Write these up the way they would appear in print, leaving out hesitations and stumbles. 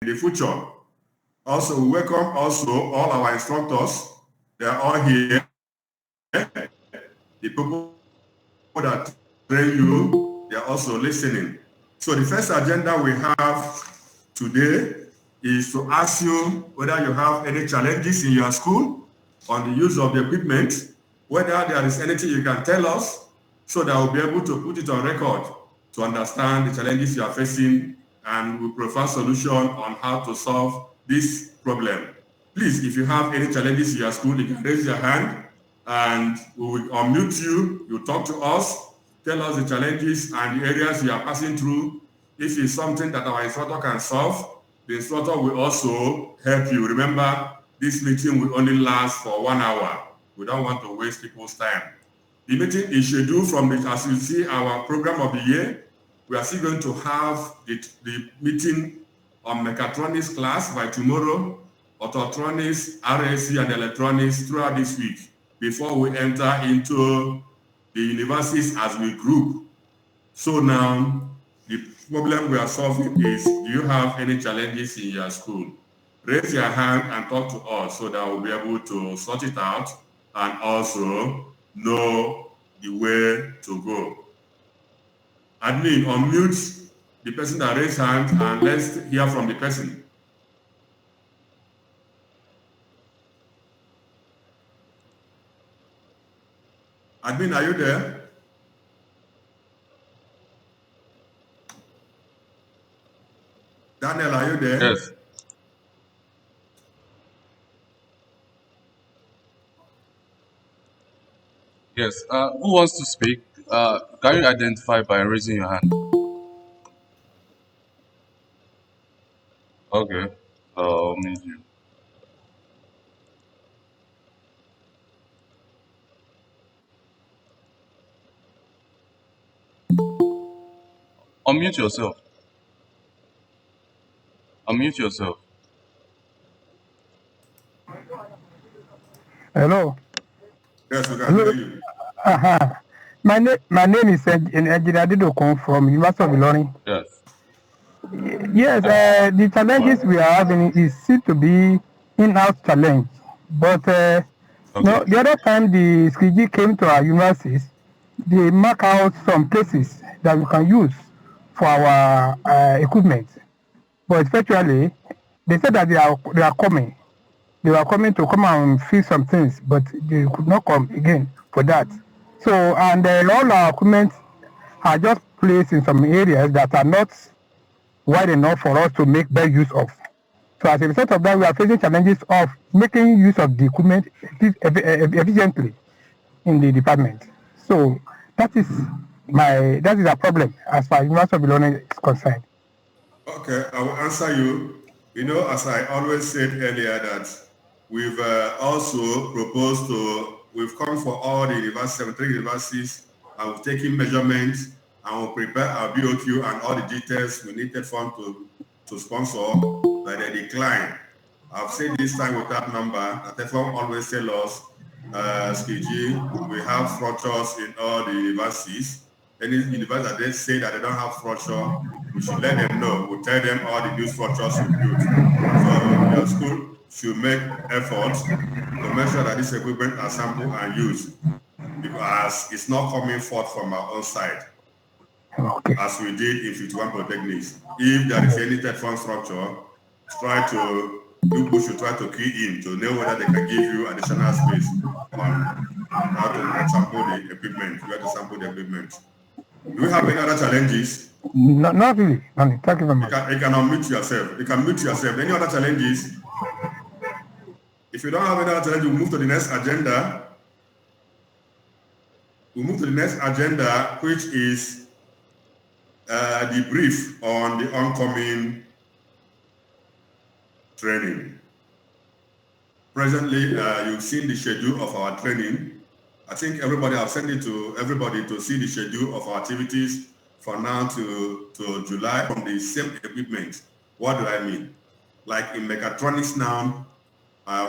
the future. Also, we welcome also all our instructors. They are all here. The people that train you, they are also listening. So the first agenda we have today is to ask you whether you have any challenges in your school on the use of the equipment, whether there is anything you can tell us so that we'll be able to put it on record to understand the challenges you are facing and we provide solution on how to solve this problem. Please, if you have any challenges in your school, you can raise your hand and we will unmute you. You talk to us, tell us the challenges and the areas you are passing through. If it's something that our instructor can solve, the instructor will also help you. Remember, this meeting will only last for 1 hour. We don't want to waste people's time. The meeting is scheduled from as you see our program of the year. We are still going to have the meeting on mechatronics class by tomorrow, autotronics, RSC, and electronics throughout this week before we enter into the universities as we group. So now, the problem we are solving is, do you have any challenges in your school? Raise your hand and talk to us so that we'll be able to sort it out and also know the way to go. Admin, unmute the person that raised hand and let's hear from the person. Admin, are you there? Daniel, are you there? Yes. Yes. Who wants to speak? Can you identify by raising your hand? Okay. I'll meet you. Unmute yourself. Unmute yourself. Hello. Yes, we can hear you. My name is Engineer Didokun from University of Ilorin. Yes. Yes, the challenges we are having is seem to be in-house challenge. But no, the other time the SKG came to our universities, they mark out some places that we can use for our equipment. But virtually, they said that they are coming. They were coming to come and fix some things, but they could not come again for that. So, and all our equipment are just placed in some areas that are not wide enough for us to make better use of. So, as a result of that, we are facing challenges of making use of the equipment efficiently in the department. So, that is a problem as far as University of Ilorin is concerned. Okay, I will answer you. You know, as I always said earlier, that we've also proposed we've come for all the universities, 73 universities, and we've taken measurements and we'll prepare our BOQ and all the details we need TETFund to sponsor, but they decline. I've said this time with that number, that TETFund always tell us, SKG, we have structures in all the universities. Any university that they say that they don't have structure, we should let them know. We'll tell them all the new structures we built. So your school should make efforts to make sure that this equipment are sampled and used, because it's not coming forth from our own side, as we did in 51 Polytechnics. If there is any TETFund structure, you should try to key in to know whether they can give you additional space on how to sample the equipment, where to sample the equipment. Do you have any other challenges? Not really. Thank you very much. You can unmute yourself. You can mute yourself. Any other challenges? If you don't have any other challenge, we'll move to the next agenda. We'll move to the next agenda, which is the brief on the oncoming training. Presently, you've seen the schedule of our training. I think everybody, I've sent it to everybody to see the schedule of our activities from now to July from the same equipment. What do I mean? Like in mechatronics now,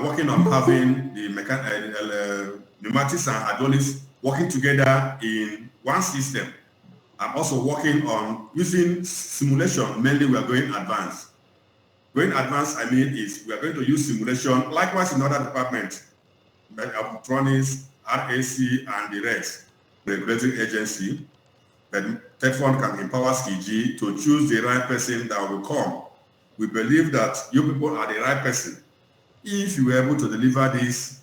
working on having the pneumatics and hydraulics working together in one system. I'm also working on using simulation, mainly we are going advanced. Going advanced, I mean, is we are going to use simulation, likewise in other departments, electronics, RAC, and the rest, regulatory agency. But TETFund can empower CG to choose the right person that will come. We believe that you people are the right person. If you are able to deliver this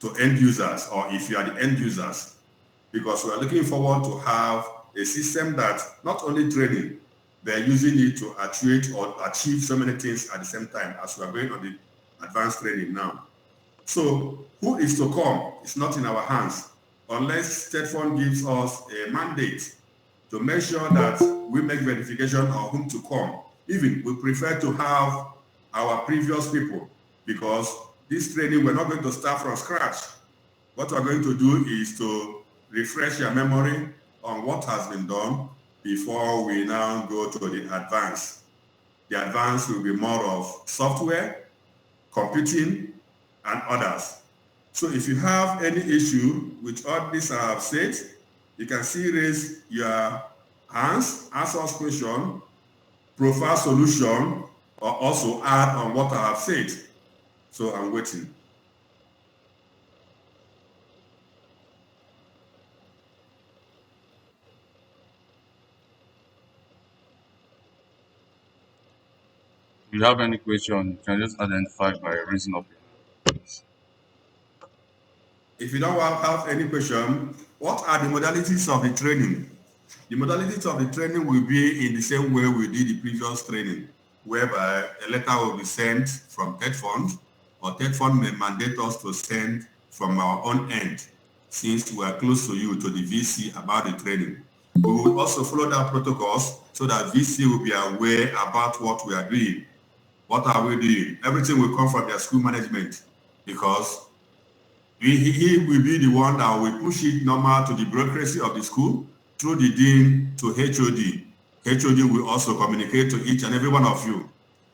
to end users, or if you are the end users, because we are looking forward to have a system that not only training, they're using it to actuate or achieve so many things at the same time as we are going on the advanced training now. So who is to come? It's not in our hands unless TETFund gives us a mandate to make sure that we make verification on whom to come. Even we prefer to have our previous people, because this training, we're not going to start from scratch. What we're going to do is to refresh your memory on what has been done before we now go to the advanced. The advanced will be more of software, computing, and others. So if you have any issue with all this I have said, you can still raise your hands, ask us question, profile solution, or also add on what I have said. So I'm waiting. If you have any question, you can just identify by raising up your hand. If you don't have any question, what are the modalities of the training? The modalities of the training will be in the same way we did the previous training, whereby a letter will be sent from TETFund, or TETFund may mandate us to send from our own end, since we are close to you, to the VC, about the training. We will also follow that protocols so that VC will be aware about what we are doing. What are we doing? Everything will come from their school management, because he will be the one that will push it normal to the bureaucracy of the school, through the dean to HOD. HOD will also communicate to each and every one of you.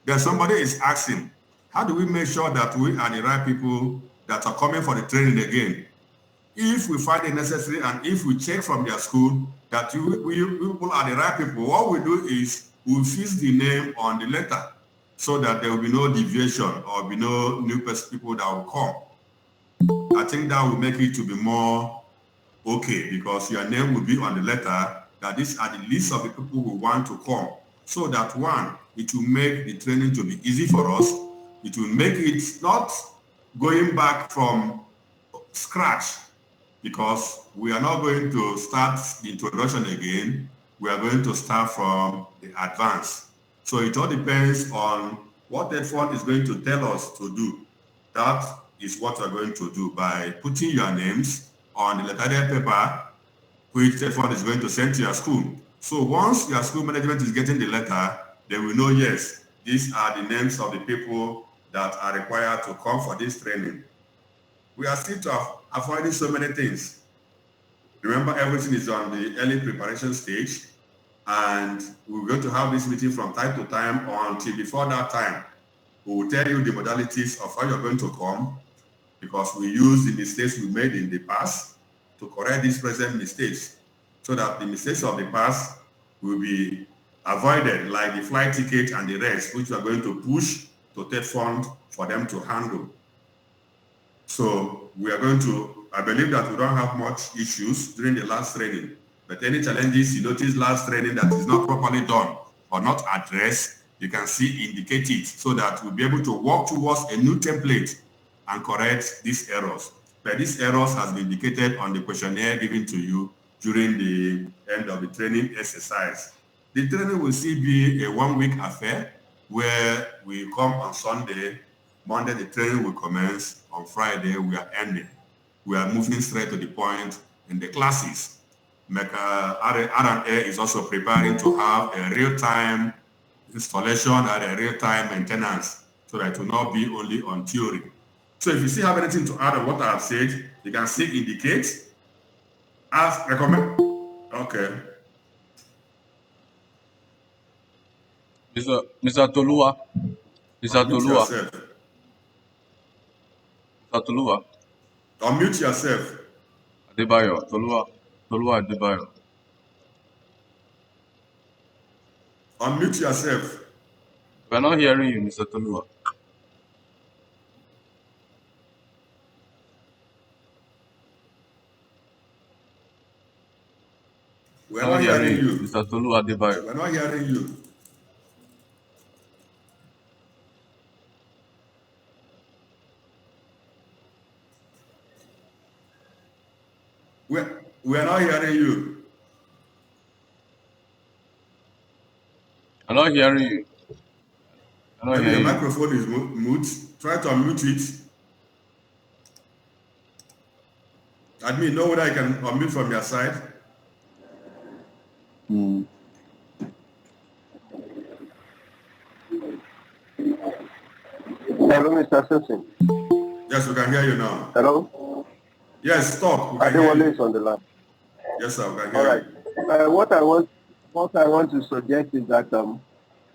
Then somebody is asking, how do we make sure that we are the right people that are coming for the training again? If we find it necessary and if we check from their school that you people are the right people, what we do is we fix the name on the letter so that there will be no deviation or be no new people that will come. I think that will make it to be more okay, because your name will be on the letter that these are the list of the people who want to come. So that one, it will make the training to be easy for us. It will make it not going back from scratch, because we are not going to start the introduction again. We are going to start from the advance. So it all depends on what TETFund is going to tell us to do. That is what we're going to do by putting your names on the letterhead paper, which TETFund is going to send to your school. So once your school management is getting the letter, they will know, yes, these are the names of the people that are required to come for this training. We are still avoiding so many things. Remember, everything is on the early preparation stage, and we're going to have this meeting from time to time until before that time. We will tell you the modalities of how you're going to come, because we use the mistakes we made in the past to correct these present mistakes, so that the mistakes of the past will be avoided, like the flight ticket and the rest, which we are going to push to TETFund for them to handle. So we are going to, I believe that we don't have much issues during the last training, but any challenges you notice last training that is not properly done or not addressed, you can see indicate it, so that we'll be able to work towards a new template and correct these errors. But these errors has been indicated on the questionnaire given to you during the end of the training exercise. The training will still be a 1-week affair, where we come on Sunday. Monday, the training will commence. On Friday, we are ending. We are moving straight to the point in the classes. R&A is also preparing to have a real-time installation and a real-time maintenance, so that it will not be only on theory. So if you still have anything to add on what I have said, you can still indicate. Ask, recommend. Okay. Mr. Tolua. Mr. Unmute Tolua. yourself. Mr. Tolua. Unmute yourself. Adebayo. Tolua. Tolua Adebayo. Unmute yourself. We're not hearing you, Mr. Tolua. We're Not not hearing hearing you, you. Mr. Tolu Adebayo. We're not hearing you. We're not hearing you. I'm not hearing you. I'm not Maybe your hearing you. microphone is mute. Try to unmute it. Admin, know whether I can unmute from your side. Hello, Mr. Simpson. Yes, we can hear you now. Hello? Yes, talk. We can hear Adewale is you. on the line. Yes, sir, we can All hear right. you. What I want to suggest is that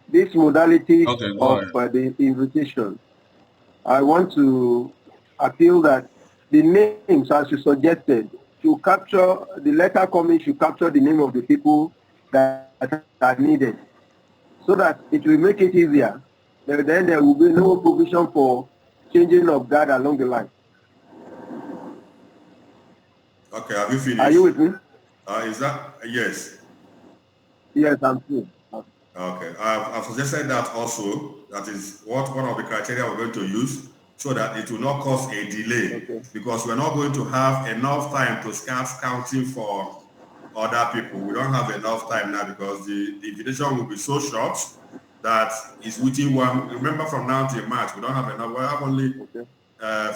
this modality Okay, go of ahead. the invitation, I want to appeal that the names, as you suggested, should capture the letter coming should capture the name of the people that are needed, so that it will make it easier. Then there will be no provision for changing of guard along the line. Okay, have you Are you finished? with me? Is that yes? Yes, I'm through. Okay, I've suggested that also. That is what one of the criteria we're going to use, so that it will not cause a delay, Okay. because we're not going to have enough time to start counting for other people. We don't have enough time now because the invitation will be so short that it's within one. Remember, from now till March, we don't have enough. We have only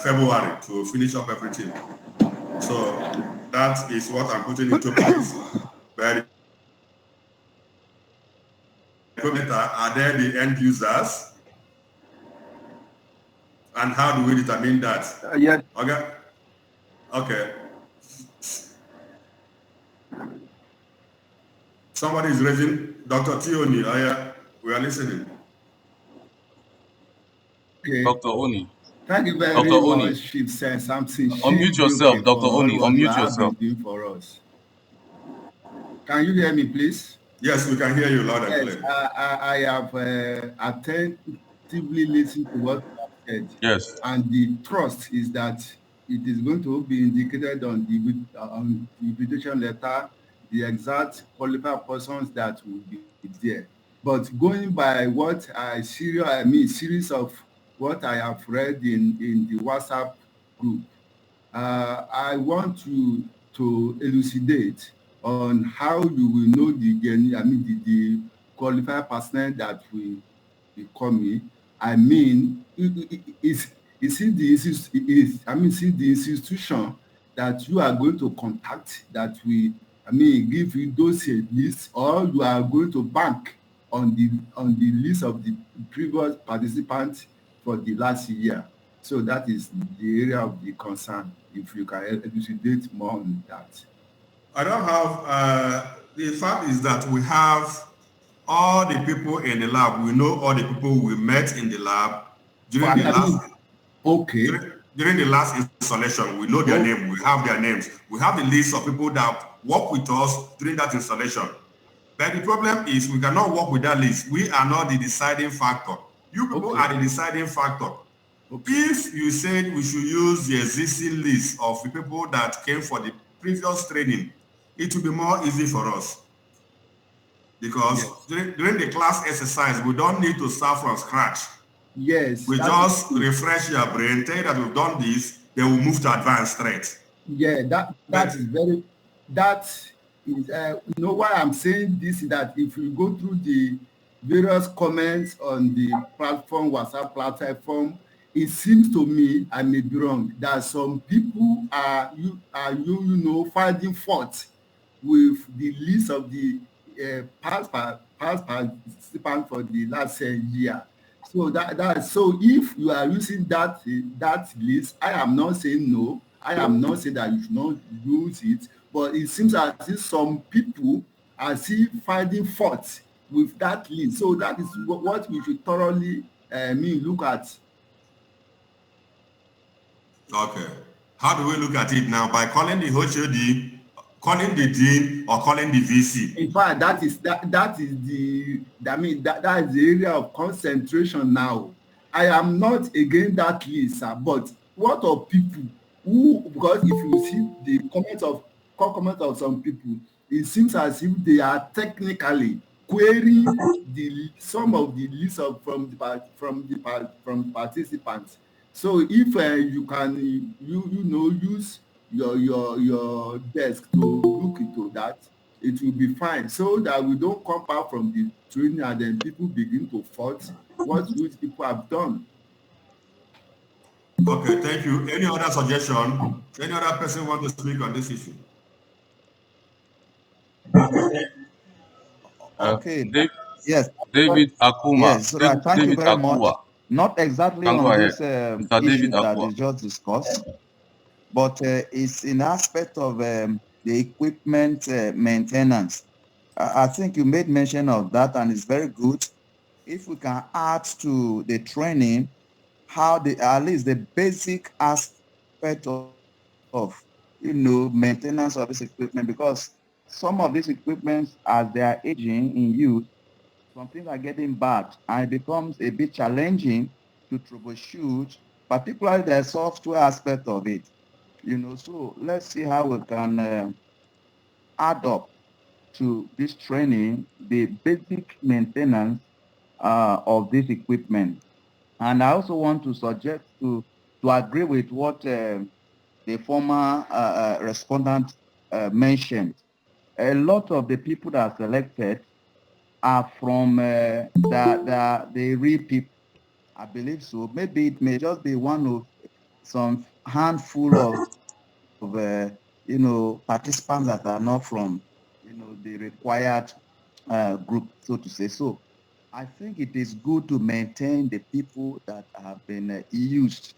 February to finish up everything. So that is what I'm putting into place. But are there the end users? And how do we determine that? Yes. Okay. Okay. Somebody is raising Dr. Tioni. We are listening. Okay. Dr. Oni. Thank you Dr. very Oni. much, Chief Samson Unmute yourself, Chibioke, Dr. for all Oni. what you Unmute have been yourself. doing for us. Can you hear me, please? Yes, we can hear you loud and Yes, clear. I have attentively listened to what you have said, Yes. and the trust is that it is going to be indicated on the invitation letter, the exact qualified persons that will be there. But going by what series of what I have read in the WhatsApp group, I want to elucidate on how you will know the qualified personnel that will be coming. I mean, is it the institution that you are going to contact that will, give you those lists, or you are going to bank on the list of the previous participants for the last year? So that is the area of the concern, if you can elucidate more on that. I don't have, the fact is that we have all the people in the lab. We know all the people we met in the lab during the last Okay. during the last installation. We know their name. We have their names. We have the list of people that work with us during that installation. But the problem is we cannot work with that list. We are not the deciding factor. You people are the deciding factor. Okay. If you said we should use the existing list of the people that came for the previous training, it will be more easy for us. Because Yes. during the class exercise, we don't need to start from scratch. Yes, We that is just true. refresh your brain, tell you that we've done this, then we move to advanced straight. Yeah, that But is very, that is, why I'm saying this is that if you go through the various comments on the platform, WhatsApp platform, it seems to me, I may be wrong, that some people finding fault with the list of the past participants for the last year. So so if you are using that list, I am not saying no. I am not saying that you should not use it, but it seems as if some people are still finding fault with that list. So that is what we should thoroughly look at. okay, how do we look at it now? By calling the HOD calling the dean or calling the VC. In fact, that is the area of concentration now. I am not against that list, sir, but what of people who, because if you see the comment of some people, it seems as if they are technically querying some of the list from participants. So if you can use your desk to look into that, it will be fine, so that we don't come back from the training and then people begin to fault what which people have done. Okay, thank you. Any other suggestion? Any other person want to speak on this issue? Okay. Dave, Yes. David Akuma. Yes. So thank you David very much. Akua. Not exactly Can go on ahead. this Mr. David issue that Akua. is just discussed, but it's in aspect of the equipment maintenance. I think you made mention of that, and it's very good. If we can add to the training how at least the basic aspect of maintenance of this equipment, because some of these equipments, as they are aging in use, some things are getting bad, and it becomes a bit challenging to troubleshoot, particularly the software aspect of it. So let's see how we can add up to this training the basic maintenance of this equipment. And I also want to suggest to agree with what the former respondent mentioned. A lot of the people that are selected are from the real people. I believe so. Maybe it may just be one of some handful of participants that are not from the required group, so to say. So I think it is good to maintain the people that have been used,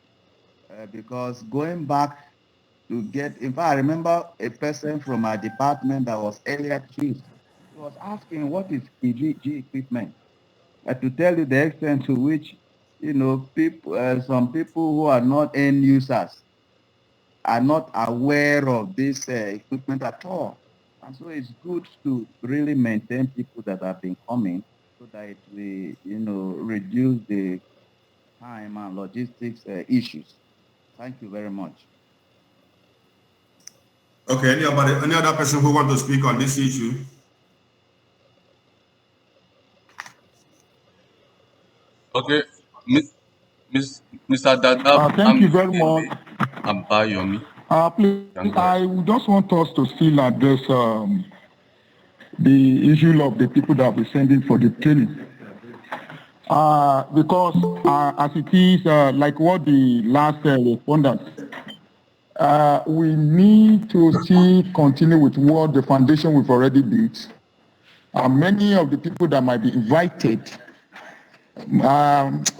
because going back to get, in fact, I remember a person from our department that was earlier chief. He was asking, what is PG equipment? To tell you the extent to which, people, some people who are not end users are not aware of this equipment at all. And so it's good to really maintain people that have been coming, so that it will, reduce the time and logistics issues. Thank you very much. Okay, any other person who want to speak on this issue? Okay, Mr. Dadab Thank you very much. Amikele Abayomi. Please, Can go ahead. I just want us to still address the issue of the people that we're sending for the training. Because as it is, like what the last respondent, we need to still continue with what the foundation we've already built. Many of the people that might be invited,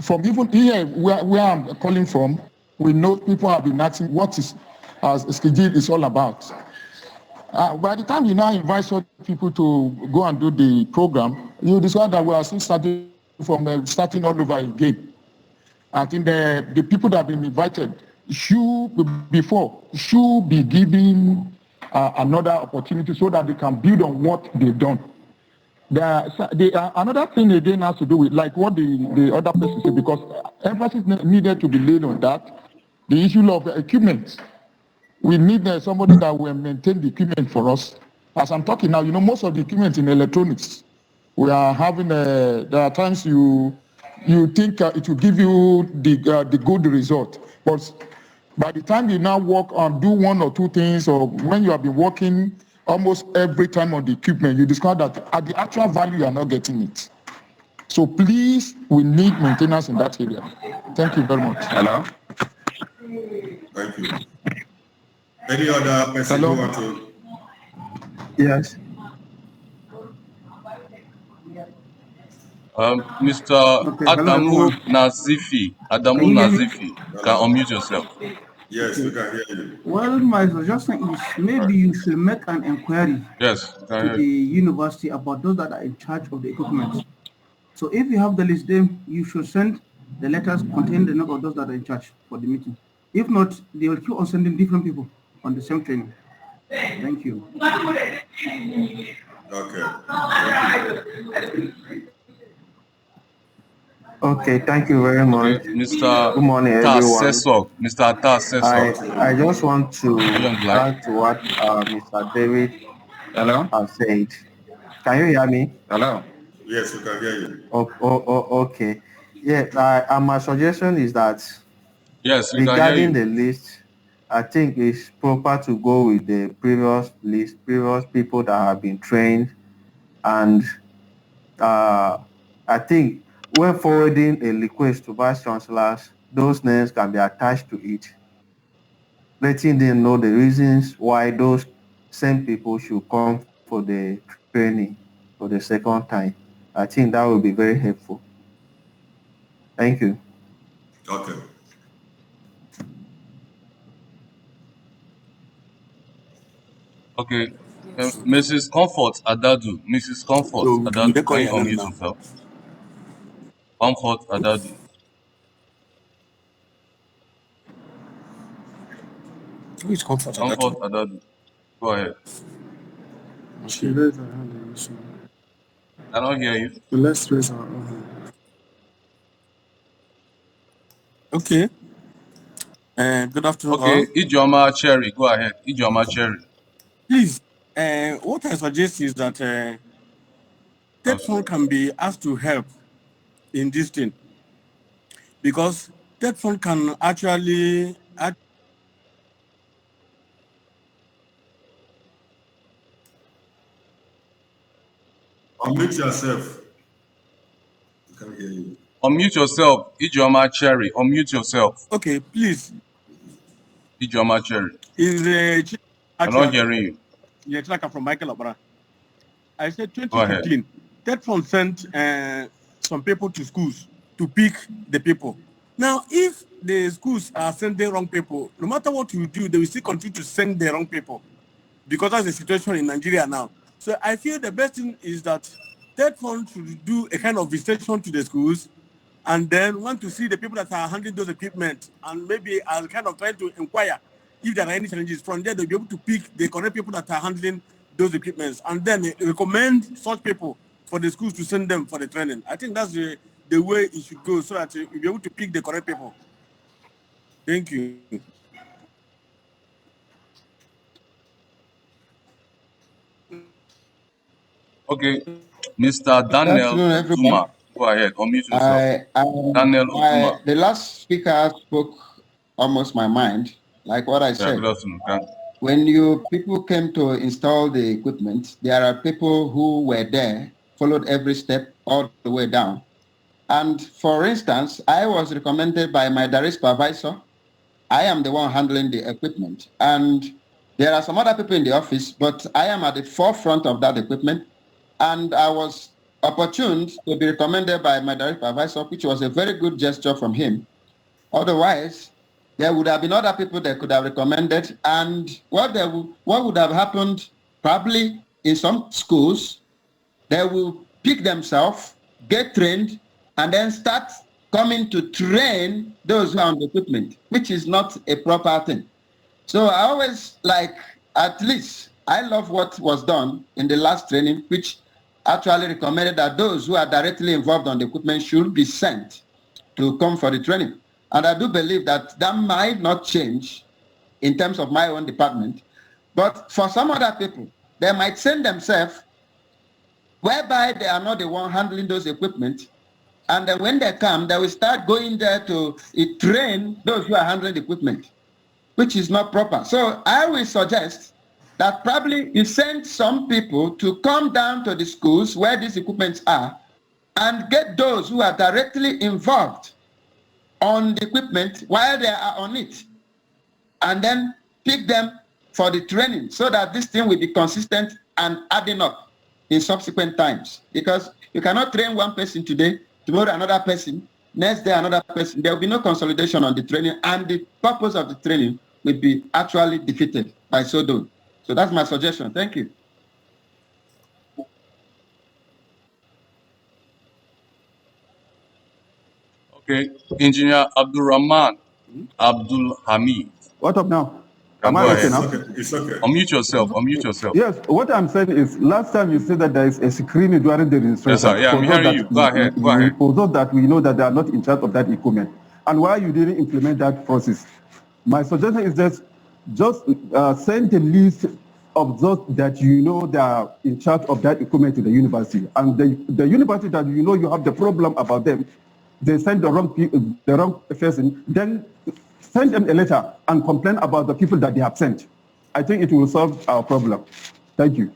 from even here where I'm calling from, we know people have been asking what is SKG is all about. By the time you now invite such people to go and do the program, you discover that we are still starting from starting all over again. I think the people that have been invited should be given another opportunity so that they can build on what they've done. Another thing again has to do with like what the other person said, because emphasis needed to be laid on that, the issue of equipment. We need somebody that will maintain the equipment for us. As I'm talking now, most of the equipment in electronics, we are having, there are times you think it will give you the good result. But by the time you now work on do one or two things, or when you have been working almost every time on the equipment, you discover that at the actual value, you are not getting it. So please, we need maintenance in that area. Thank you very much. Hello? Thank you. Any other person who want to? Yes. Mr. Okay, hello Adamu everyone. Nazifi. Can Adamu you hear me? Nazifi. Can Hello. unmute yourself. Yes, we Okay. can hear you. Well, my suggestion is maybe you should make an inquiry Yes, can to hear the you. university about those that are in charge of the equipment. So if you have the list, then you should send the letters containing the number of those that are in charge for the meeting. If not, they will keep on sending different people on the same training. Thank you. Okay. Thank you. Okay, thank you very Okay, much. Mr. Good morning, everyone. Sesok. Mr. Sesok. I just want to Are you on the line? add to what Mr. David Hello? has said. Can you hear me? Hello? Yes, we can hear you. Okay. Yeah, my suggestion is that Yes, we can hear regarding you. the list, I think it's proper to go with the previous list, previous people that have been trained, and uh, I think when forwarding a request to vice chancellors, those names can be attached to it, letting them know the reasons why those same people should come for the training for the second time. I think that will be very helpful. Thank you. Okay. Okay. Mrs. Comfort Adadu. Mrs. Comfort So we Adadu. call Can you your name unmute now. yourself? Comfort Adadu. Who is comfort at that Comfort time? Adadu. Go ahead. She raised her hand. So I don't hear you. let's raise our own hand. Okay. Good afternoon, all. Okay, Ijoma Cherry. Go ahead. Ijoma Cherry. Please, what I suggest is that Okay. TETFund can be asked to help in this thing because TETFund can actually Unmute yourself. We can hear you. Unmute yourself. Ijoma Cherry. Unmute yourself. okay, please. Ijoma Cherry. Is I'm not actually hearing you. Chinaka from Michael Abra. I said Go ahead. 2015, TETFund sent some people to schools to pick the people. Now, if the schools are sending wrong people, no matter what you do, they will still continue to send the wrong people because that's the situation in Nigeria now. So I feel the best thing is that TETFund should do a kind of visitation to the schools and then want to see the people that are handling those equipment and maybe I'll kind of try to inquire if there are any challenges. From there, they'll be able to pick the correct people that are handling those equipments and then recommend such people for the schools to send them for the training. I think that's the way it should go so that you'll be able to pick the correct people. Thank you. Okay. Mr. Good Daniel afternoon, everyone. Uduma. Go ahead. Unmute yourself. Daniel Uduma. The last speaker spoke almost my mind, like what I Yeah, said. good afternoon. When people came to install the equipment, there are people who were there, followed every step all the way down. And for instance, I was recommended by my direct supervisor. I am the one handling the equipment. And there are some other people in the office, but I am at the forefront of that equipment. And I was opportuned to be recommended by my direct supervisor, which was a very good gesture from him. Otherwise, there would have been other people that could have recommended. And what would have happened probably in some schools, they will pick themselves, get trained, and then start coming to train those who are on the equipment, which is not a proper thing. So I always like, at least, I love what was done in the last training, which actually recommended that those who are directly involved on the equipment should be sent to come for the training. And I do believe that that might not change in terms of my own department. But for some other people, they might send themselves whereby they are not the one handling those equipment. And then when they come, they will start going there to train those who are handling the equipment, which is not proper. So I will suggest that probably you send some people to come down to the schools where these equipments are and get those who are directly involved on the equipment while they are on it, and then pick them for the training so that this thing will be consistent and adding up in subsequent times. Because you cannot train one person today, tomorrow another person, next day another person. There will be no consolidation on the training, and the purpose of the training will be actually defeated by so doing. So that's my suggestion. Thank you. Okay. Engineer Abdul Rahman Abdul Hamid. What up now? Am I okay Yes, now? it's okay. It's okay. Unmute yourself. Unmute yourself. Yes, what I'm saying is, last time you said that there is a screening during the registration Yes, sir. Yeah, I'm hearing you. Go ahead. Go ahead. for those that we know that they are not in charge of that equipment, and why you didn't implement that process. My suggestion is just send a list of those that you know that are in charge of that equipment to the university, and the university that you know you have the problem about them, they send the wrong person, then send them a letter and complain about the people that they have sent. I think it will solve our problem. Thank you.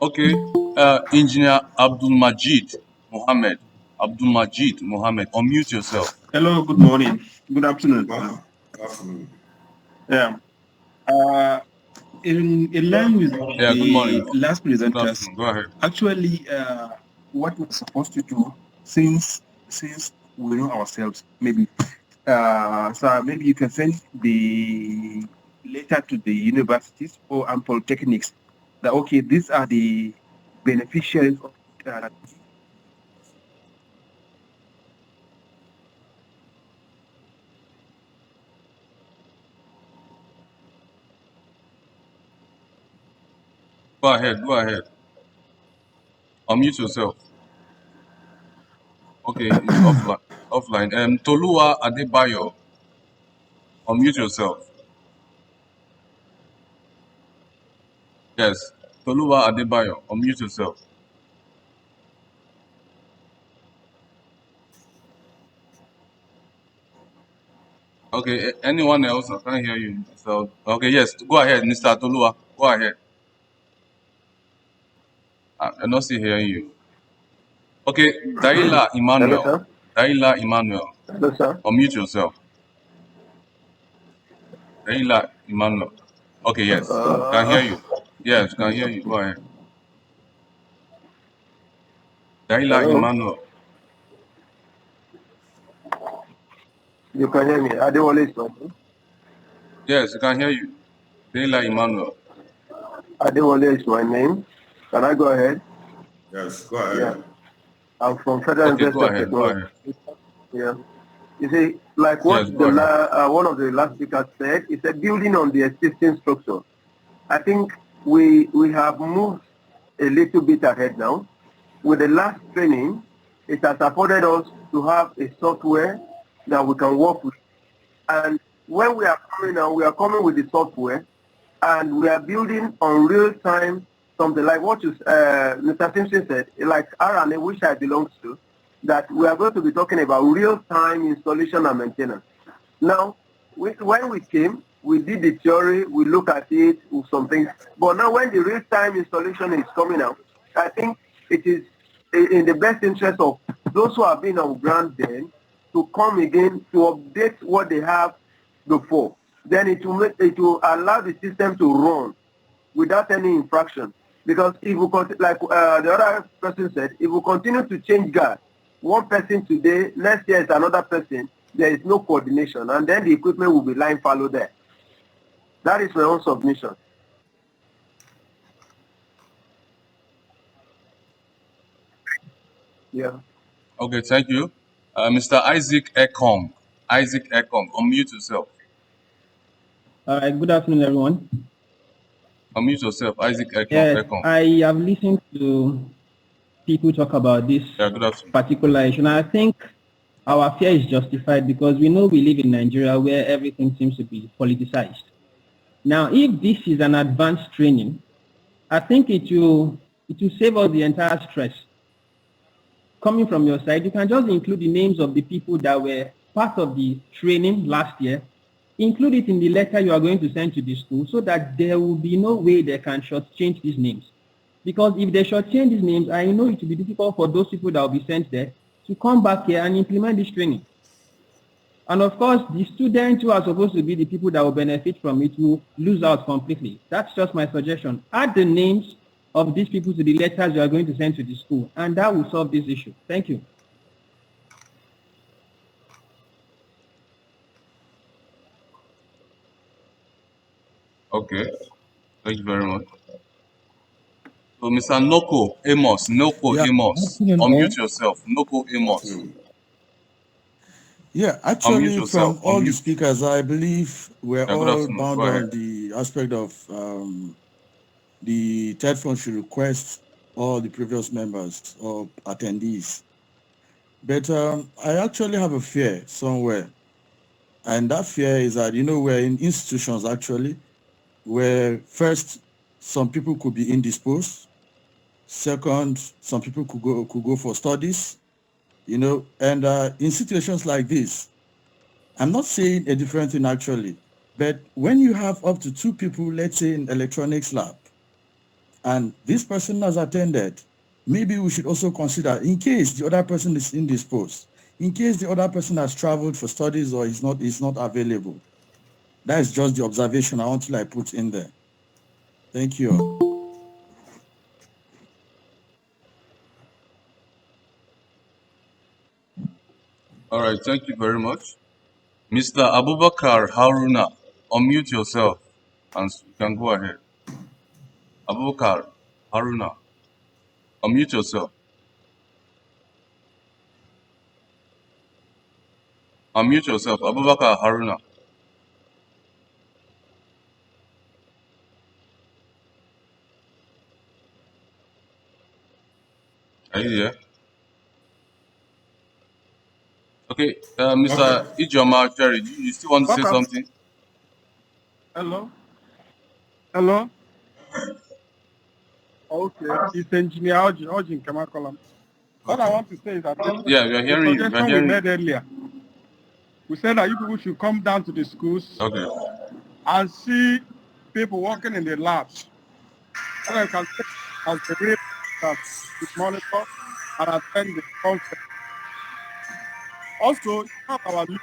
Okay. Engineer Abdul Majid Mohammed. Abdul Majid Mohammed. Unmute yourself. Hello, good morning. Good afternoon. Good afternoon. Yeah. In line with Yeah, good morning. the last Good presenters, afternoon. Go ahead. actually, what we're supposed to do since we know ourselves, maybe, so maybe you can send the letter to the universities or and polytechnics that okay, these are the beneficiaries of Go ahead. Go ahead. Unmute yourself. Okay, it's offline. Offline. Tolua Adebayo. Unmute yourself. Yes. Tolua Adebayo. Unmute yourself. Okay. Anyone else? I can't hear you. So okay, yes. Go ahead, Mr. Tolua. Go ahead. I'm not still hearing you. Okay, Daila Hello, Emmanuel. sir. Daila Emmanuel. Hello, sir. Unmute yourself. Daila Emmanuel. Okay, yes. Can hear you. Yes, can hear you. Go ahead. Daila Hello. Emmanuel. You can hear me. Adewale is my name. Yes, I can hear you. Daila Emmanuel. Adewale is my name. Can I go ahead? Yes, go Yeah. ahead. I'm from Federal Okay, go University of ahead. Go Technology. ahead. Yeah. You see, like what Yes, go ahead. one of the last speakers said, it's a building on the existing structure. I think we have moved a little bit ahead now. With the last training, it has afforded us to have a software that we can work with. And when we are coming now, we are coming with the software and we are building on real time something like what Mr. Simpson said, like RNA, which I belong to, that we are going to be talking about real time installation and maintenance. Now, when we came, we did the theory, we look at it, some things. But now when the real time installation is coming out, I think it is in the best interest of those who have been on ground then to come again to update what they have before. Then it will allow the system to run without any infraction. Because if we like the other person said, if we continue to change guard, one person today, next year is another person, there is no coordination, and then the equipment will be lying fallow there. That is my own submission. Yeah. Okay, thank you. Mr. Isaac Ekong. Isaac Ekong, unmute yourself. All right, good afternoon, everyone. Unmute yourself, Isaac Ekong. Yes, I have listened to people talk about this particular issue, and I think our fear is justified because we know we live in Nigeria where everything seems to be politicized. Now, if this is an advanced training, I think it will save us the entire stress. Coming from your side, you can just include the names of the people that were part of the training last year, include it in the letter you are going to send to the school so that there will be no way they can shortchange these names. Because if they shortchange these names, I know it will be difficult for those people that will be sent there to come back here and implement this training. And of course, the students who are supposed to be the people that will benefit from it will lose out completely. That's just my suggestion. Add the names of these people to the letters you are going to send to the school, and that will solve this issue. Thank you. Okay, thank you very much. So, Mr. Noko Amos, Yeah, Amos, afternoon, all. unmute yourself. Noko Amos. Yeah, actually, from all the speakers, I believe we're all bound on the aspect of the TETFund should request all the previous members or attendees. But I actually have a fear somewhere. And that fear is that, we're in institutions actually, where first, some people could be indisposed. Second, some people could go for studies, and in situations like this, I'm not saying a different thing actually, but when you have up to 2 people, let's say in electronics lab, and this person has attended, maybe we should also consider, in case the other person is indisposed, in case the other person has traveled for studies or is not available. That is just the observation I want to put in there. Thank you. All right, thank you very much. Mr. Abubakar Haruna, unmute yourself and you can go ahead. Abubakar Haruna, unmute yourself. Unmute yourself, Abubakar Haruna. Are you there? Okay, Mr. Ijoma Cherry, you still want to say something? Hello? Hello? Okay, it's Engineer Ojin Kamakolam. What I want to say is that Yeah, we are the hearing you. suggestion we made earlier, we said that you people should come down to the schools and see people working in the labs. So you can take as the real that is monitor and attend the conference. Also, you have our link.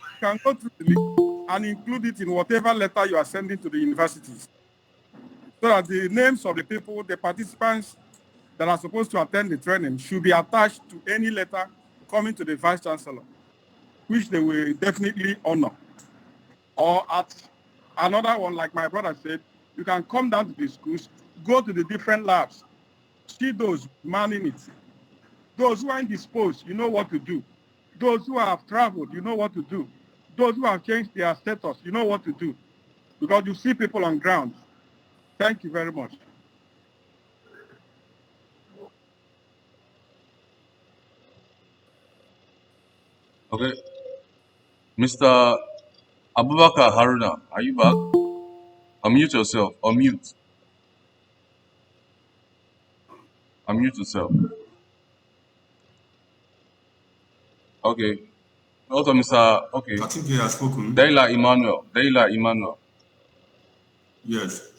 You can go through the link and include it in whatever letter you are sending to the universities, so that the names of the people, the participants that are supposed to attend the training should be attached to any letter coming to the Vice Chancellor, which they will definitely honor. Or at another one, like my brother said, you can come down to the schools, go to the different labs, see those manning it. Those who are indisposed, you know what to do. Those who have traveled, you know what to do. Those who have changed their status, you know what to do. Because you see people on ground. Thank you very much. Okay. Mr. Abubakar Haruna, are you back? Unmute yourself. Unmute. Unmute yourself. Okay. Also, Mr. Okay. I think he has spoken. Daila Emmanuel. Yes.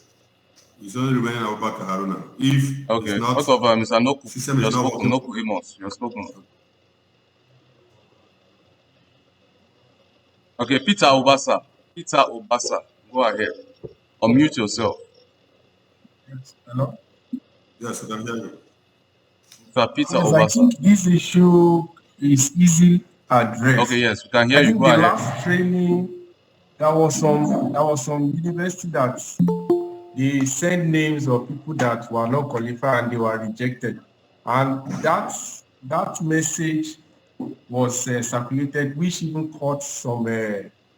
It's only remaining Abubakar Haruna. If okay. It's not, what of Mr. Noku? System is not working. Noku Amos. You're spoken. Okay, Peter Obasa. Go ahead. Unmute yourself. Yes. Hello? Yes, I can hear you. Mr. Peter Yes, Obasa. I think this issue is easily addressed. Okay, yes, we can hear you. I think Go the ahead. last training, there was some university that they sent names of people that were not qualified and they were rejected. And that message was circulated, which even caused some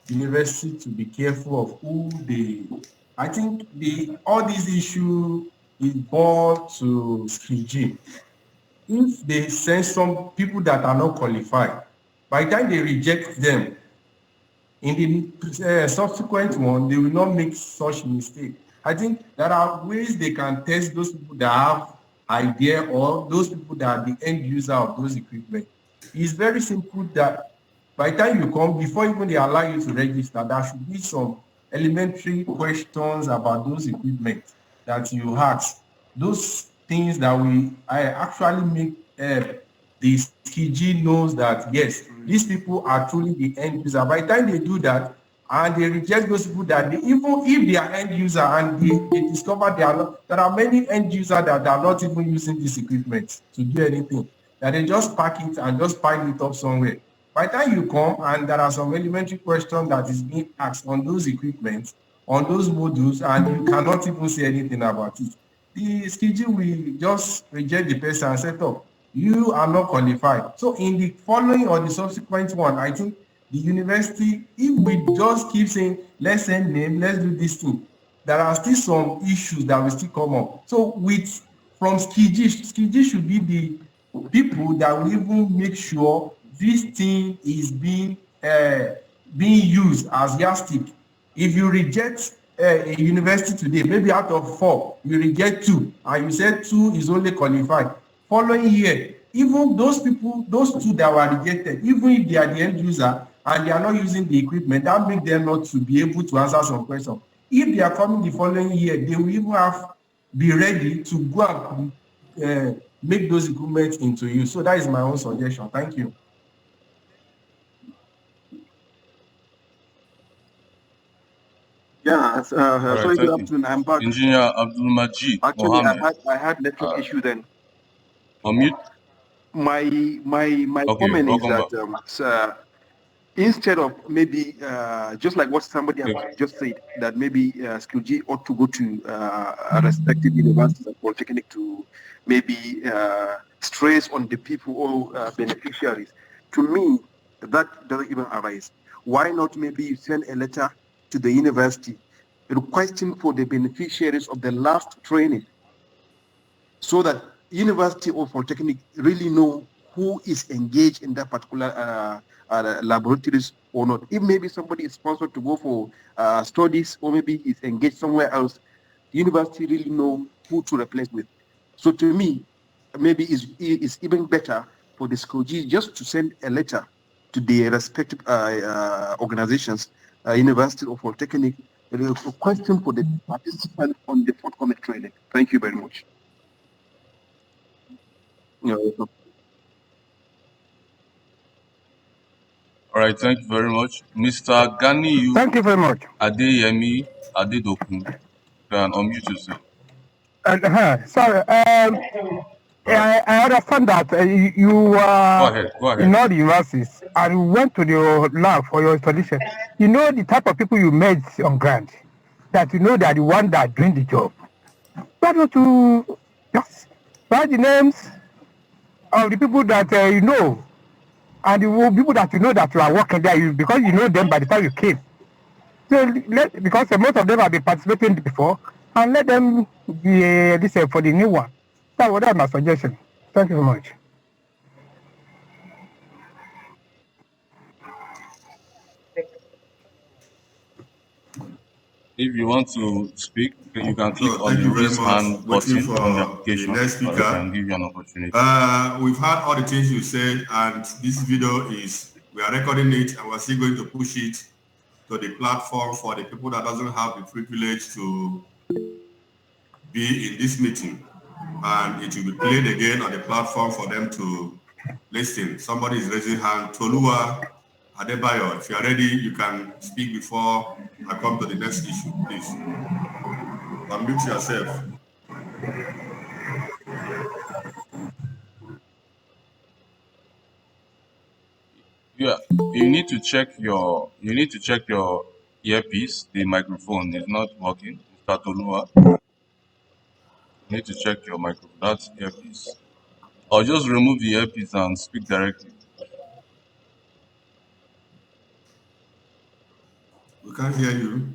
university to be careful of who they. I think all these issue is brought to SCIG. If they send some people that are not qualified, by the time they reject them, in the subsequent one, they will not make such mistake. I think there are ways they can test those people that have idea or those people that are the end user of those equipment. It's very simple that by the time you come, before even they allow you to register, there should be some elementary questions about those equipment that you ask. Those things that I actually make the SCIG knows that, yes, these people are truly the end user. By the time they do that, and they reject those people that even if they are end user and they discover there are many end users that are not even using this equipment to do anything, that they just pack it and just pile it up somewhere. By the time you come and there are some elementary questions that is being asked on those equipment, on those modules, and you cannot even say anything about it, the SCIG will just reject the person and set up. you are not qualified. So in the following or the subsequent one, I think the university, if we just keep saying, let's send name, let's do this thing, there are still some issues that will still come up. So from Skiji should be the people that will even make sure this thing is being used as yardstick. If you reject a university today, maybe out of 4, you reject 2, and you said 2 is only qualified. Following year, even those people, those 2 that were rejected, even if they are the end user and they are not using the equipment, that makes them not to be able to answer some questions. If they are coming the following year, they will even be ready to go and make those equipment into use. So that is my own suggestion. Thank you. Yeah, Sorry, good thank you. afternoon. I'm back. Engineer Abdul Majid Actually, Mohammed. I had network issue then. Unmute. My Okay, comment is welcome that back. instead of maybe just like what somebody have just said, that maybe Skill G ought to go to a respective universities and polytechnic to maybe stress on the people or beneficiaries. To me, that doesn't even arise. Why not maybe you send a letter to the university requesting for the beneficiaries of the last training, so that university or polytechnic really know who is engaged in that particular laboratories or not. If maybe somebody is sponsored to go for studies, or maybe is engaged somewhere else, the university really know who to replace with. So to me, maybe it's even better for the school just to send a letter to the respective organizations, university or polytechnic, requesting for the participant on the forthcoming training. Thank you very much. Yeah. All right, thank you very much. Mr. Ganiyu Thank you very much. Adeyemi Adedokun, you can unmute yourself. Sorry. I understand that you Go were ahead, go in ahead. all the universities and you went to the lab for your installation. You know the type of people you met on ground, that you know they are the one that are doing the job. Why don't you just write the names of the people that you know, and the people that you know that you are working there, because you know them by the time you came. So because most of them have been participating before, and let them be this for the new one. That's my suggestion. Thank you very much. If you want to speak, you can click So on thank the you very raise much. hand Waiting button on the for the application, next so I can speaker. give you an opportunity. We've heard all the things you said, and this video we are recording it, and we're still going to push it to the platform for the people that doesn't have the privilege to be in this meeting. And it will be played again on the platform for them to listen. Somebody is raising hand. Tolua Adebayo, if you are ready, you can speak before I come to the next issue, please. Unmute yourself. Yeah, you need to check your earpiece. The microphone is not working. Mr. Tolua, you need to check your microphone. That's earpiece. Or just remove the earpiece and speak directly. We can't hear you.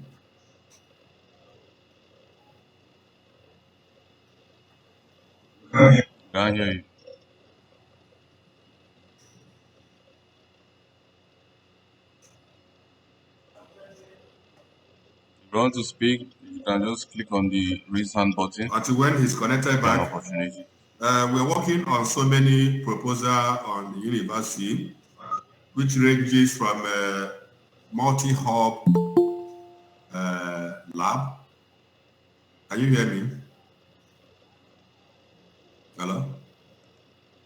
Can't hear you. If you want to speak, you can just click on the raise hand button. Until when he's connected An back. opportunity. We're working on so many proposals on the university, which ranges from multi-hub lab. Can you hear me? Hello?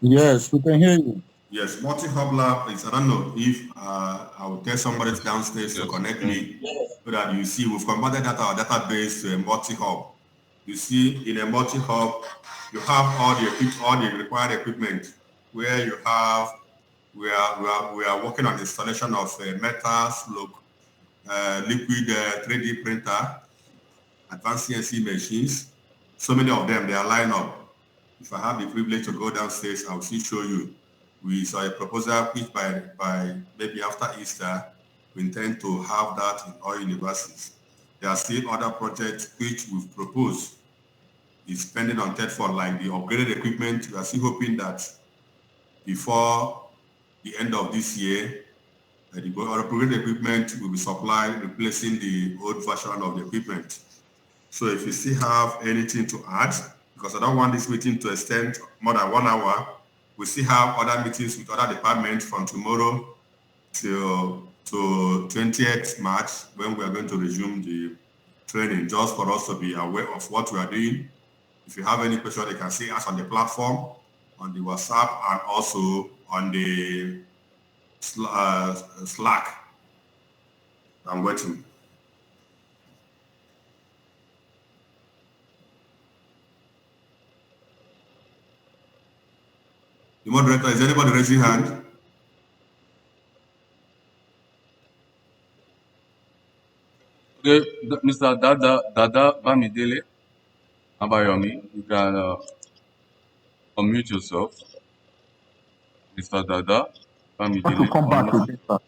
Yes, we can hear you. Yes, multi-hub lab is, I don't know if I will tell somebody downstairs to connect me so that you see we've converted our database to a multi-hub. You see, in a multi-hub, you have all the required equipment where you have, we are working on the installation of liquid 3D printer, advanced CNC machines. So many of them, they are lined up. If I have the privilege to go downstairs, I'll still show you. We saw a proposal which by maybe after Easter, we intend to have that in all universities. There are still other projects which we've proposed. It's pending on TETFund, like the upgraded equipment. We are still hoping that before the end of this year, the upgraded equipment will be supplied, replacing the old version of the equipment. So if you still have anything to add, because I don't want this meeting to extend more than 1 hour, we still have other meetings with other departments from tomorrow till to 20th March, when we are going to resume the training, just for us to be aware of what we are doing. If you have any question, they can see us on the platform, on the WhatsApp, and also on the Slack. I'm waiting. The moderator, is anybody raising hand? Okay, Mr. Dada Bamidele Abayomi, you can unmute yourself. Mr. Dada Bamidele. To come back again, sir.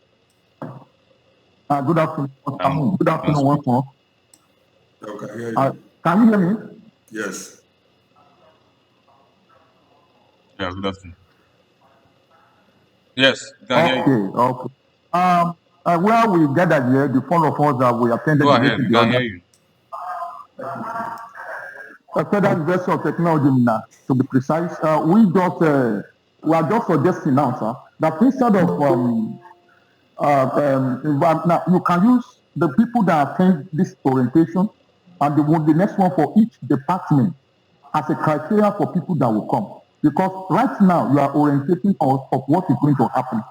Good afternoon. Good afternoon once more. Okay, hear you. Can you hear me? Yes. Yeah, good afternoon. Yes, we can hear you. Okay. Where we gathered here, the four of us that we attended Go the ahead, meeting we the can other hear you. Federal University of Technology, to be precise. We are just suggesting now, sir, that instead of now you can use the people that attend this orientation and the next one for each department as a criteria for people that will come. Because right now you are orientating us of what is going to happen.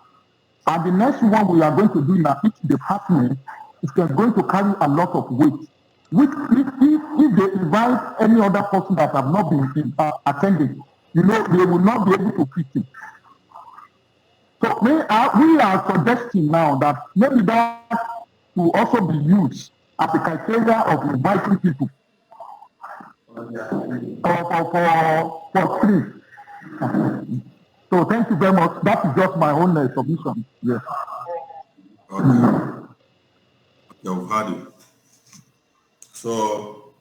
And the next one we are going to do in each department is going to carry a lot of weight. Which if they invite any other person that have not been attending, they will not be able to fit in. So we are suggesting now that maybe that will also be used as a criteria of inviting people for free. So thank you very much. That is just my own submission. Yes. Okay. You've had it. So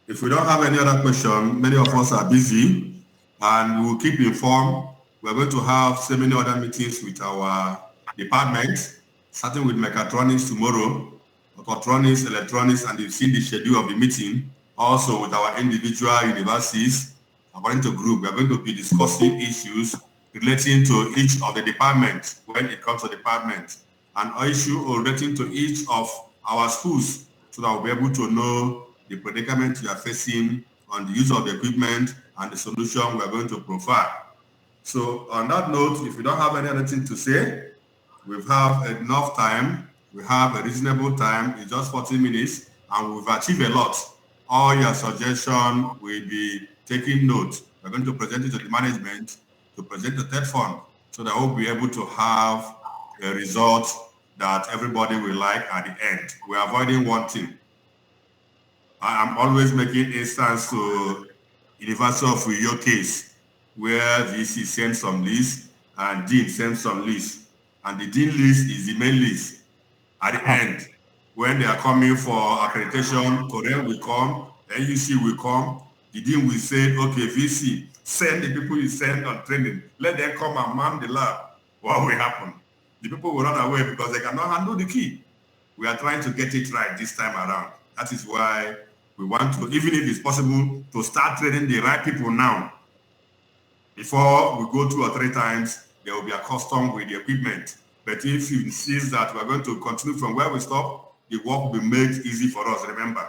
if we don't have any other question, many of us are busy, and we'll keep informed. We're going to have so many other meetings with our departments, starting with mechatronics tomorrow, mechatronics, electronics, and you've seen the schedule of the meeting. Also with our individual universities, according to group, we're going to be discussing issues relating to each of the departments when it comes to department, and issue relating to each of our schools, so that we'll be able to know the predicament you are facing on the use of the equipment and the solution we are going to provide. So on that note, if you don't have any other thing to say, we have enough time. We have a reasonable time. It's just 40 minutes, and we've achieved a lot. All your suggestions will be taking note. We're going to present it to the management, to present the TETFund, so that we'll be able to have a result that everybody will like at the end. We're avoiding one thing. I am always making instance to University of Uyo case, where VC sends some list and Dean sends some list. And the Dean list is the main list. At the end, when they are coming for accreditation, Korean will come, NUC will come, the Dean will say, okay, VC, send the people you send on training. Let them come and man the lab. What will happen? The people will run away because they cannot handle the key. We are trying to get it right this time around. That is why we want to, even if it's possible, to start training the right people now. Before we go 2 or 3 times, they will be accustomed with the equipment. But if you insist that we're going to continue from where we stop, the work will be made easy for us. Remember,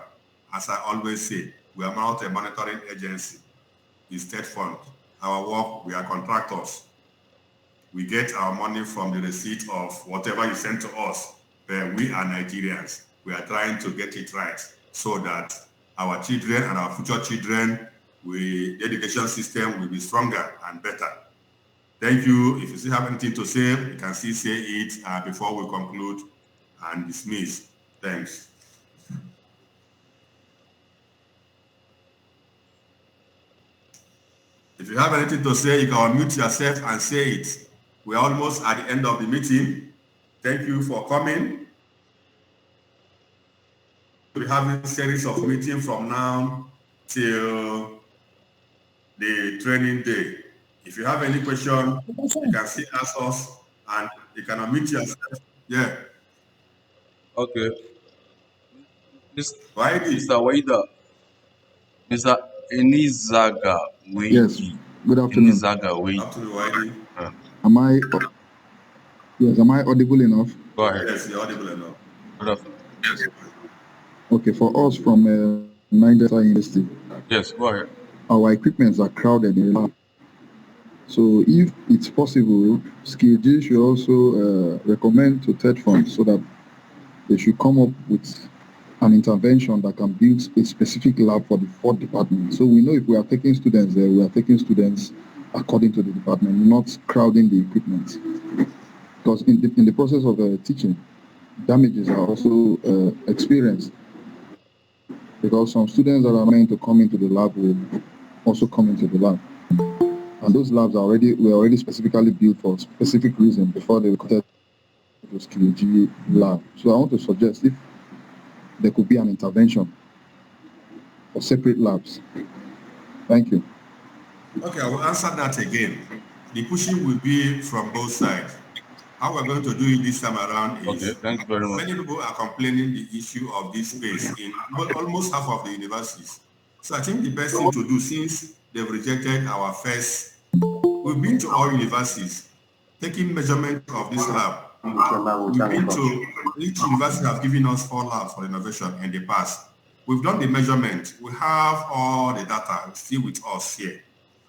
as I always say, we are not a monitoring agency. It's TETFund. Our work, we are contractors. We get our money from the receipt of whatever you send to us. But we are Nigerians. We are trying to get it right so that our children and our future children, the education system will be stronger and better. Thank you. If you still have anything to say, you can still say it before we conclude and dismiss. Thanks. If you have anything to say, you can unmute yourself and say it. We're almost at the end of the meeting. Thank you for coming. We'll be having a series of meetings from now till the training day. If you have any question, you can still ask us and you can unmute yourself. Yeah. Okay. Waidi. Mr. Waida. Mr. Enizaga Yes. Weidi. Good afternoon. Enizaga Weidi. Afternoon, Waidi. Am I audible enough? Go ahead. Yes, you're audible enough. Good afternoon. Yes. Okay, for us from Niger University. Yes, go ahead. Our equipments are crowded in the lab. So if it's possible, SkillG should also recommend to TETFund so that they should come up with an intervention that can build a specific lab for the 4th department. So we know if we are taking students there, we are taking students according to the department, not crowding the equipment. Because in the process of teaching, damages are also experienced. Because some students that are meant to come into the lab will also come into the lab. And those labs were already specifically built for a specific reason before they were connected to SkillG lab. So I want to suggest if there could be an intervention for separate labs. Thank you. Okay, I will answer that again. The pushing will be from both sides. How we're going to do it this time around is, thank you very much. Many people are complaining the issue of this space in almost half of the universities. So I think the best thing to do, since they've rejected our first, we've been to all universities, taking measurement of this lab. We've been to, each university have given us 4 labs for innovation in the past. We've done the measurement. We have all the data still with us here.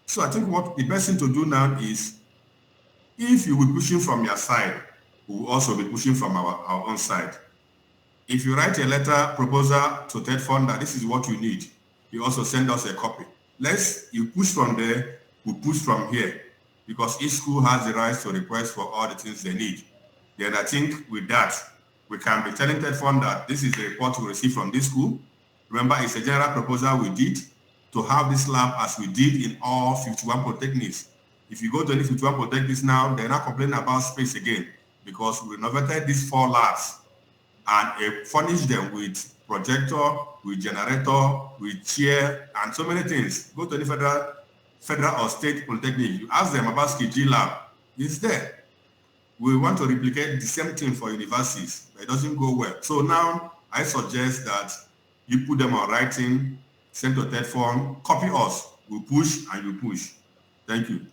So I think what the best thing to do now is, if you will be pushing from your side, we will also be pushing from our own side. If you write a letter proposal to TETFund that this is what you need, you also send us a copy. You push from there, we push from here, because each school has the right to request for all the things they need. Then I think with that, we can be telling TETFund that this is the report we received from this school. Remember, it's a general proposal we did to have this lab as we did in all 51 polytechnics. If you go to any 51 polytechnics now, they're not complaining about space again, because we renovated these 4 labs and furnished them with projector, with generator, with chair, and so many things. Go to any federal or state polytechnic, you ask them about SkillG lab, it's there. We want to replicate the same thing for universities, but it doesn't go well. So now I suggest that you put them on writing, send to TETFund, copy us, we push and you push. Thank you.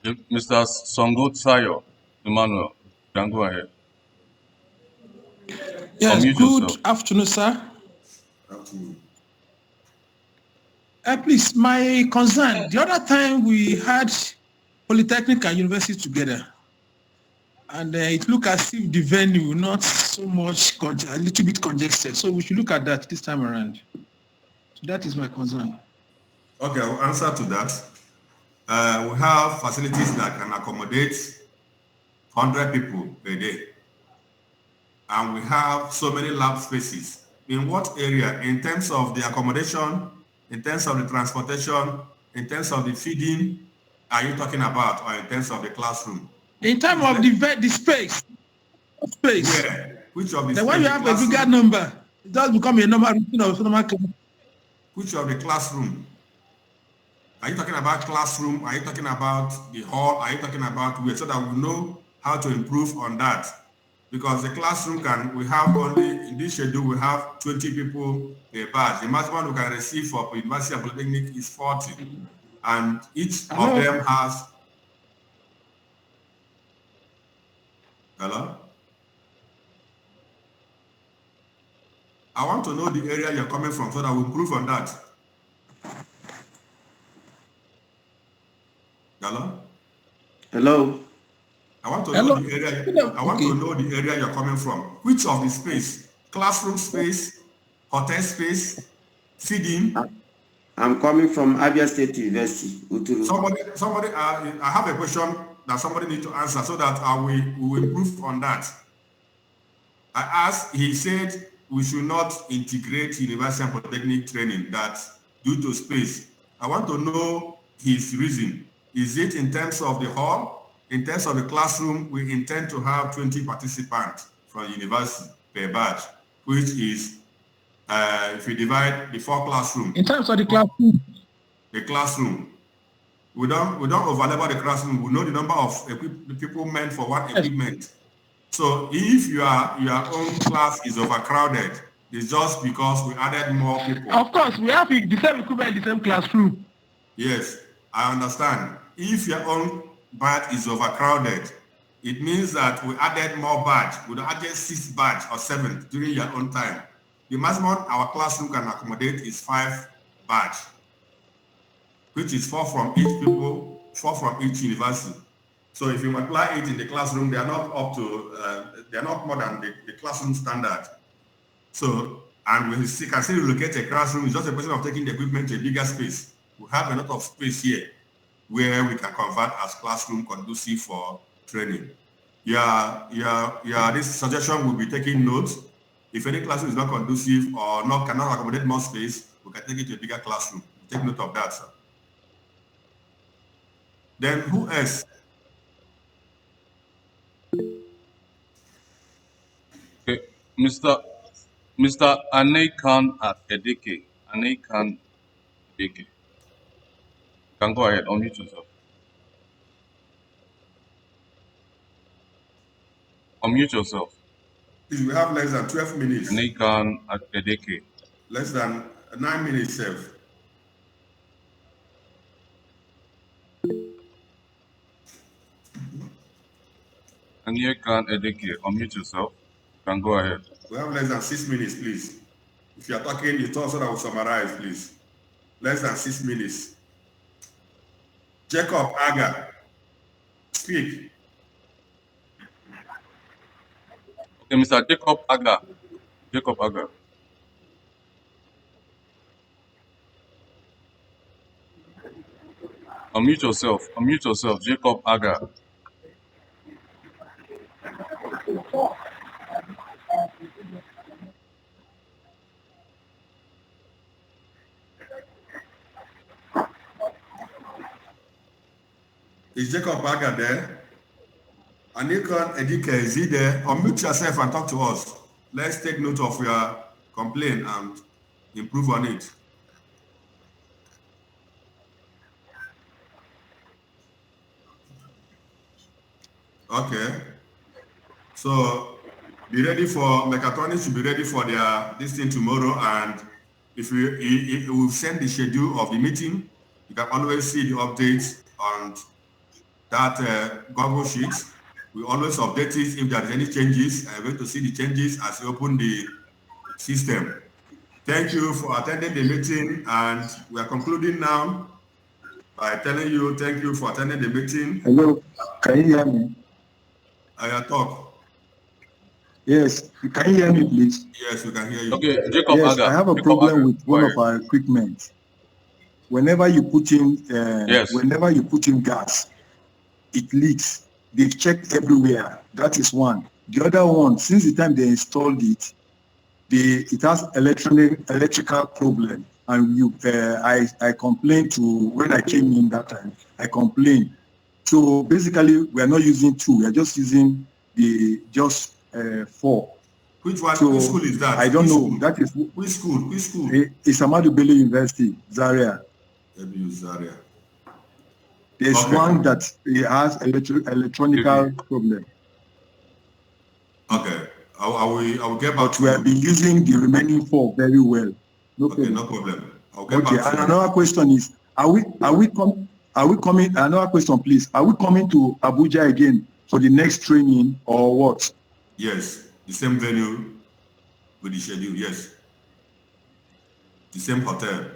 Mr. Songo Tsayo, Emmanuel, you can go ahead. Yes, Unmute good yourself. afternoon, sir. Afternoon. Please, my concern, the other time we had Polytechnic and University together, and it looked as if the venue not so much, a little bit congested. So we should look at that this time around. So that is my concern. Okay, I'll answer to that. We have facilities that can accommodate 100 people per day. And we have so many lab spaces. In what area? In terms of the accommodation, in terms of the transportation, in terms of the feeding, are you talking about, or in terms of the classroom? In terms of the space. Where? Which of the then when you have a bigger number, it does become a normal routine of normal class. Which of the classroom? Are you talking about classroom? Are you talking about the hall? Are you talking about where? So that we know how to improve on that. Because the classroom we have only, in this schedule, we have 20 people per batch. The maximum we can receive for University of Polytechnic is 40. And each of them has, hello? I want to know the area you're coming from so that we improve on that. Hello? Hello? I want to know the area. I want to know the area you're coming from. Which of the space? Classroom space, hotel space, feeding. I'm coming from Abia State University, Uturu. Somebody. I have a question that somebody needs to answer so that we will improve on that. I asked. He said we should not integrate university and polytechnic training that due to space. I want to know his reason. Is it in terms of the hall? In terms of the classroom, we intend to have 20 participants from university per batch, which is, if we divide the 4 classrooms. In terms of the classroom. The classroom. We don't overlap the classroom. We know the number of people meant for what equipment. So if your own class is overcrowded, it's just because we added more people. Of course, we have the same equipment in the same classroom. Yes, I understand. If your own batch is overcrowded, it means that we added more batch. We added 6 batch or 7 during your own time. The maximum our classroom can accommodate is 5 batch, which is 4 from each people, 4 from each university. So if you multiply it in the classroom, they are not up to, they are not more than the classroom standard. So, and we can still relocate a classroom. It's just a question of taking the equipment to a bigger space. We have a lot of space here where we can convert as classroom conducive for training. This suggestion will be taking notes. If any classroom is not conducive or cannot accommodate more space, we can take it to a bigger classroom. Take note of that, sir. Then who else? Okay, Mr. Anekan Edeke. Anekan Edeke. You can go ahead, unmute yourself. Unmute yourself. We have less than 12 minutes. Anekan Edeke. Less than 9 minutes, sir. Anekan Edeke, unmute yourself. You can go ahead. We have less than 6 minutes, please. If you are talking, you talk so that I will summarize, please. Less than 6 minutes. Jacob Aga, speak. Okay, Mr. Jacob Aga. Jacob Aga. Unmute yourself, Jacob Aga. Is Jacob Aga there? Anikon Edike, is he there? Unmute yourself and talk to us. Let's take note of your complaint and improve on it. Okay. So be ready for mechatronics to be ready for this thing tomorrow, and if we send the schedule of the meeting, you can always see the updates on that Google Sheet. We always update it if there is any changes. I'm going to see the changes as you open the system. Thank you for attending the meeting, and we are concluding now by telling you thank you for attending the meeting. Hello, can you hear me? I talk. Yes, can you hear me, please? Yes, we can hear you. Okay, Jacob Yes, Aga. I have a Jacob problem Aga. with one of our equipment. Whenever you put in, whenever you put in gas, it leaks. They've checked everywhere. That is one. The other one, since the time they installed it, it has electrical problem. And I complained to, when I came in that time, I complained. So basically, we are not using 2. We are just using just 4. Which one? So, which school is that? I don't which know. School? That is which school? Which school? It's Ahmadu Bello University, Zaria. Zaria. There's one that has electronical problem. Okay, I will get back. But we have been using the remaining 4 very well. No problem. No problem. I'll get back. And another question is: Are we coming? Another question, please. Are we coming to Abuja again for the next training or what? Yes, the same venue with the schedule. Yes, the same hotel,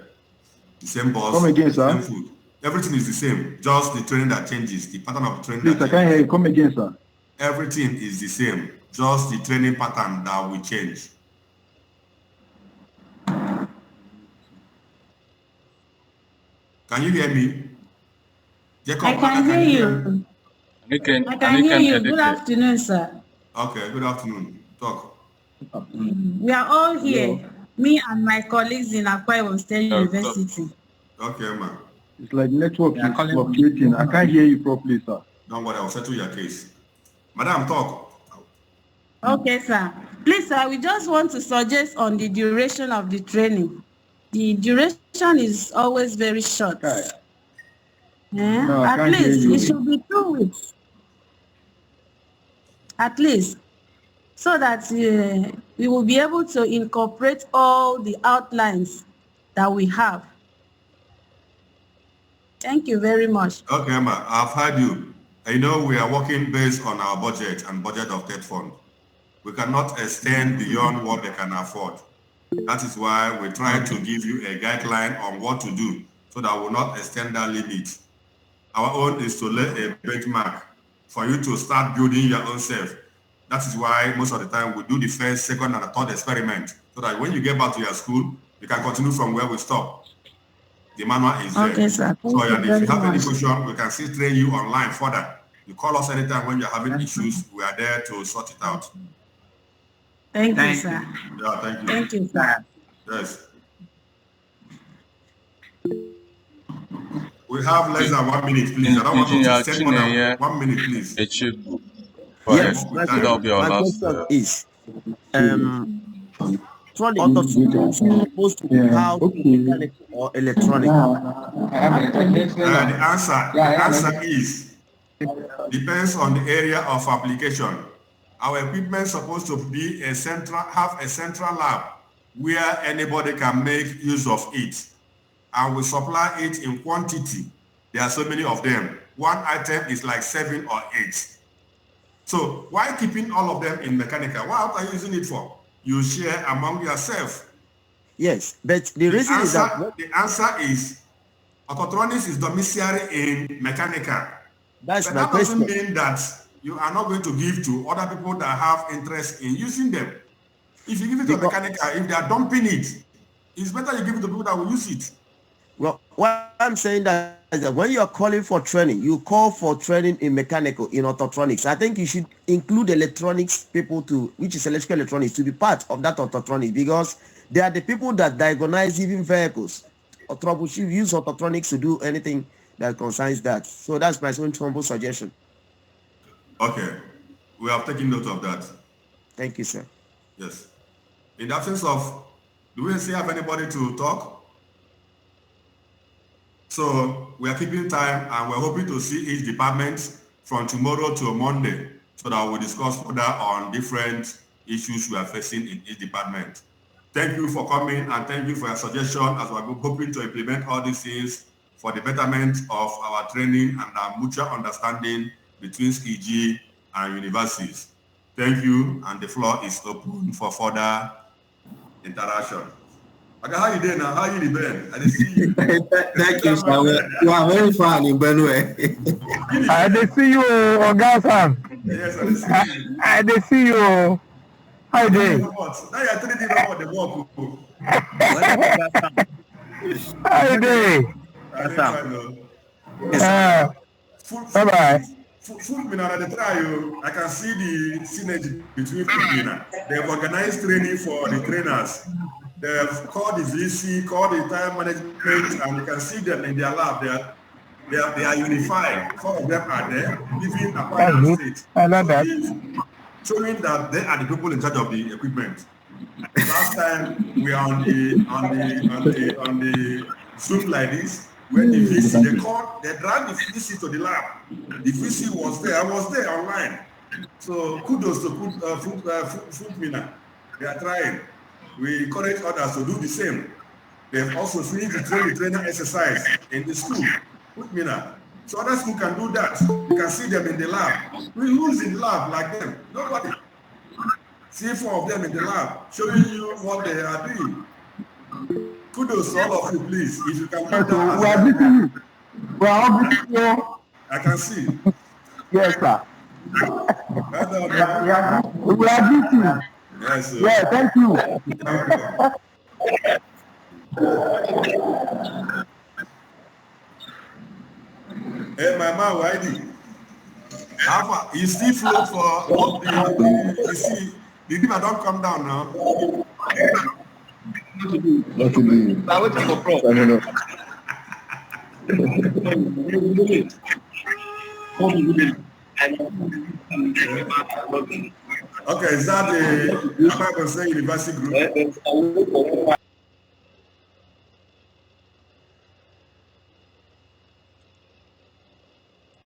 the same bus. Come again, sir. Same food. Everything is the same. Just the training that changes. The pattern of the training. Please, I can't hear you. Come again, sir. Everything is the same. Just the training pattern that will change. Can you hear me? Jacob, I can hear you. I can hear you. Good afternoon, sir. Okay, good afternoon. Talk. We are all here, me and my colleagues in Akwa Ibom State University. Okay, ma'am. It's like network is fluctuating. I can't hear you properly, sir. Don't worry, I'll settle your case. Madam, talk. Okay, sir. Please, sir, we just want to suggest on the duration of the training. The duration is always very short. No, I At can't hear least you. it should be 2 weeks. At least, so that we will be able to incorporate all the outlines that we have. Thank you very much. Okay, ma'am, I've heard you. I know we are working based on our budget and budget of TETFund. We cannot extend beyond what they can afford. That is why we try to give you a guideline on what to do so that we will not extend that limit. Our own is to lay a benchmark for you to start building your own self. That is why most of the time we do the first, second, and the third experiment so that when you get back to your school, you can continue from where we stop. The manual is there. Okay, sir. So, and if you have any question, we can still train you online further. You call us anytime when you're having issues. We are there to sort it out. Thank you, sir. Yeah, thank you. Thank you, sir. Yes. We have less than 1 minute, please. I don't want to extend more than 1 minute, please. Yes, my question is, electronics supposed to be how mechanical or electronic? The answer is, depends on the area of application. Our equipment is supposed to be have a central lab where anybody can make use of it. And we supply it in quantity. There are so many of them. One item is like 7 or 8. So why keeping all of them in mechanical? What are you using it for? You share among yourself. Yes, but the reason is that the answer is autotronics is domiciliary in mechanical. That's but my that question. doesn't mean that you are not going to give to other people that have interest in using them. If you give it to mechanical, if they are dumping it, it's better you give it to people that will use it. Well, what I'm saying that is that when you're calling for training, you call for training in mechanical, in autotronics. I think you should include electronics people which is electrical electronics, to be part of that autotronics, because they are the people that diagnose even vehicles or troubleshoot, use autotronics to do anything that concerns that. So that's my own humble suggestion. Okay, we have taken note of that. Thank you, sir. Yes. In the absence of, do we still have anybody to talk? So we are keeping time and we're hoping to see each department from tomorrow to Monday so that we'll discuss further on different issues we are facing in each department. Thank you for coming and thank you for your suggestion as we're hoping to implement all these things for the betterment of our training and our mutual understanding between SCIG and universities. Thank you, and the floor is open for further interaction. Okay, how you doing now? How you doing? I see you. Thank you, sir. You are very fine in Benue. I see you, Oga. Yes, I see you. I see you. How you doing? Now you're telling me about the work. How you doing? Bye-bye. Footmina, they try you. I can see the synergy between Footmina. They have organized training for the trainers. They have called the VC, called the time management, and you can see them in their lab. They are unified. 4 of them are there, living across the state. I love that. Showing that they are the people in charge of the equipment. Last time we are on the Zoom like this, when the VC they dragged the VC to the lab. The VC was there. I was there online. So kudos to Footmina. They are trying. We encourage others to do the same. They've also finished the trainer exercise in the school. Footmina. So other school can do that. You can see them in the lab. Who's in the lab like them? Nobody. See 4 of them in the lab, showing you what they are doing. Kudos to all of you, please. If you can do that. We are meeting you. We are all meeting you. I can see. Yes, sir. We are meeting you. Yes, sir. Yeah, thank you. Hey, my man, Whitey. You still float for you see The giver don't come down now. Not to be. I'm waiting for Prof. Okay, is that the Bible State University group?